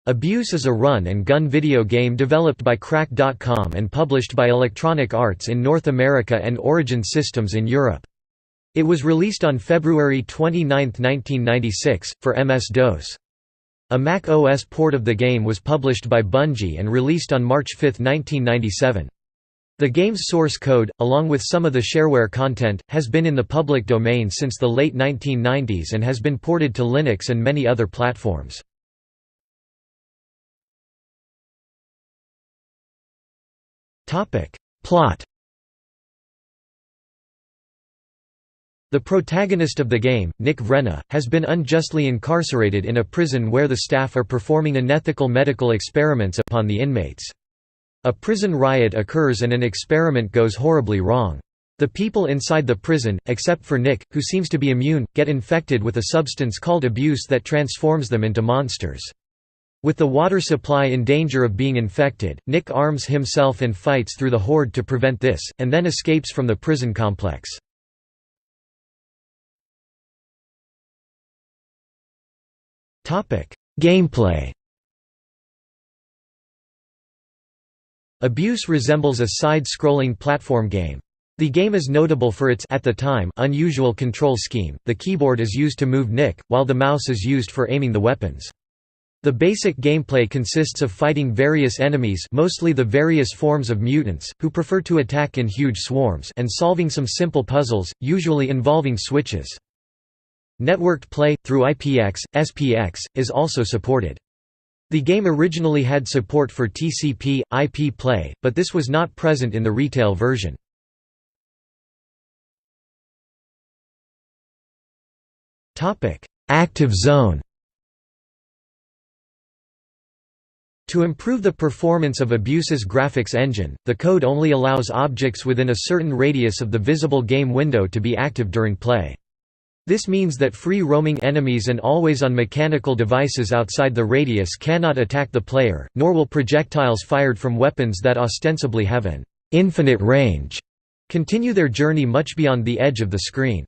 Abuse is a run-and-gun video game developed by Crack.com and published by Electronic Arts in North America and Origin Systems in Europe. It was released on February 29, 1996, for MS-DOS. A Mac OS port of the game was published by Bungie and released on March 5, 1997. The game's source code, along with some of the shareware content, has been in the public domain since the late 1990s and has been ported to Linux and many other platforms. Plot. The protagonist of the game, Nick Vrenna, has been unjustly incarcerated in a prison where the staff are performing unethical medical experiments upon the inmates. A prison riot occurs and an experiment goes horribly wrong. The people inside the prison, except for Nick, who seems to be immune, get infected with a substance called abuse that transforms them into monsters. With the water supply in danger of being infected, Nick arms himself and fights through the horde to prevent this, and then escapes from the prison complex. Gameplay. Abuse resembles a side-scrolling platform game. The game is notable for its at the time unusual control scheme. The keyboard is used to move Nick, while the mouse is used for aiming the weapons. The basic gameplay consists of fighting various enemies, mostly the various forms of mutants, who prefer to attack in huge swarms, and solving some simple puzzles, usually involving switches. Networked play, through IPX, SPX, is also supported. The game originally had support for TCP/IP play, but this was not present in the retail version. Active Zone. To improve the performance of Abuse's graphics engine, the code only allows objects within a certain radius of the visible game window to be active during play. This means that free-roaming enemies and always-on mechanical devices outside the radius cannot attack the player, nor will projectiles fired from weapons that ostensibly have an infinite range continue their journey much beyond the edge of the screen.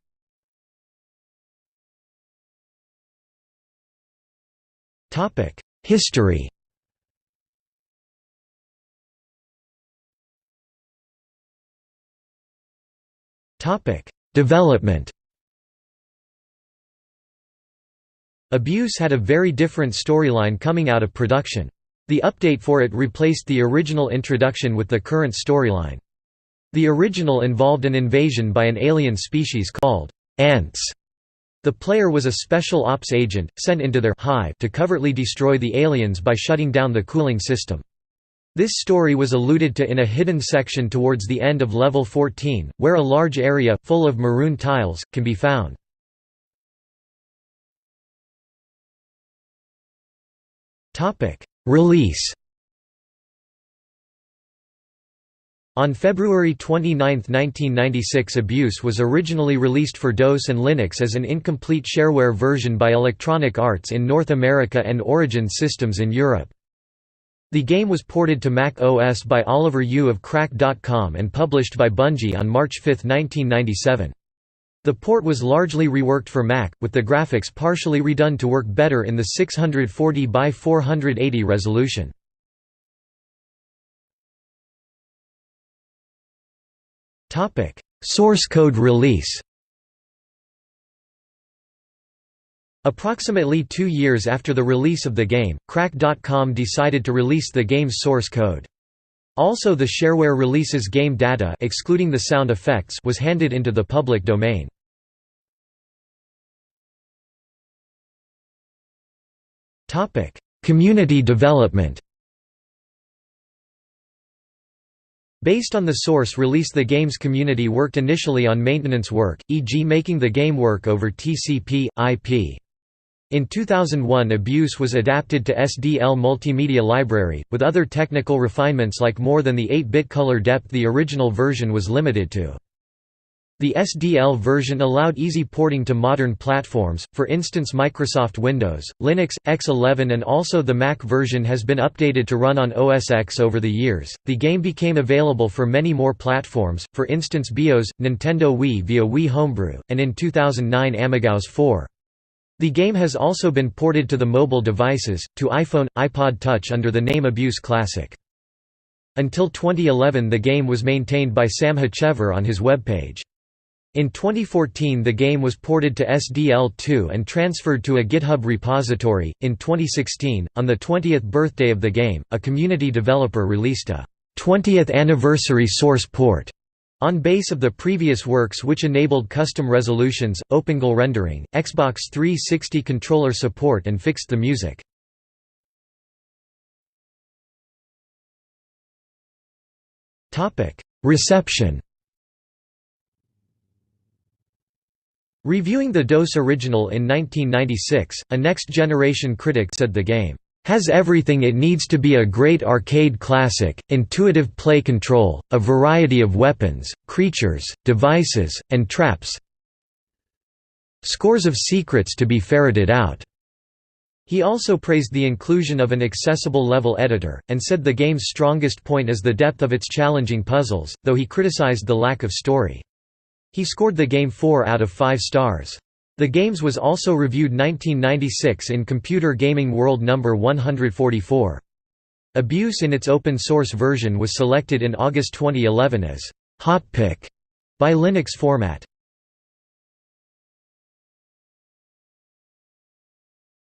History. Development. Abuse had a very different storyline coming out of production. The update for it replaced the original introduction with the current storyline. The original involved an invasion by an alien species called ants. The player was a special ops agent, sent into their hive to covertly destroy the aliens by shutting down the cooling system. This story was alluded to in a hidden section towards the end of level 14, where a large area, full of maroon tiles, can be found. Release. On February 29, 1996, Abuse was originally released for DOS and Linux as an incomplete shareware version by Electronic Arts in North America and Origin Systems in Europe. The game was ported to Mac OS by Oliver Yu of Crack.com and published by Bungie on March 5, 1997. The port was largely reworked for Mac, with the graphics partially redone to work better in the 640 by 480 resolution. Source code release. Approximately 2 years after the release of the game, Crack.com decided to release the game's source code. Also, the shareware release's game data, excluding the sound effects, was handed into the public domain. Community development. Based on the source release, the game's community worked initially on maintenance work, e.g. making the game work over TCP/IP. In 2001, Abuse was adapted to SDL Multimedia Library, with other technical refinements like more than the 8-bit color depth the original version was limited to. The SDL version allowed easy porting to modern platforms, for instance Microsoft Windows, Linux, X11, and also the Mac version has been updated to run on OS X over the years. The game became available for many more platforms, for instance BIOS, Nintendo Wii via Wii Homebrew, and in 2009 AmigaOS 4. The game has also been ported to the mobile devices, to iPhone, iPod Touch under the name Abuse Classic. Until 2011 the game was maintained by Sam Hachever on his webpage. In 2014 the game was ported to SDL2 and transferred to a GitHub repository. In 2016, on the 20th birthday of the game, a community developer released a 20th anniversary source port on base of the previous works, which enabled custom resolutions, OpenGL rendering, Xbox 360 controller support and fixed the music. Reception. Reviewing the DOS original in 1996, a next-generation critic said the game has everything it needs to be a great arcade classic: intuitive play control, a variety of weapons, creatures, devices, and traps, scores of secrets to be ferreted out. He also praised the inclusion of an accessible level editor, and said the game's strongest point is the depth of its challenging puzzles, though he criticized the lack of story. He scored the game 4 out of 5 stars. The Games was also reviewed 1996 in Computer Gaming World No. 144. Abuse in its open-source version was selected in August 2011 as «Hot Pick» by Linux Format.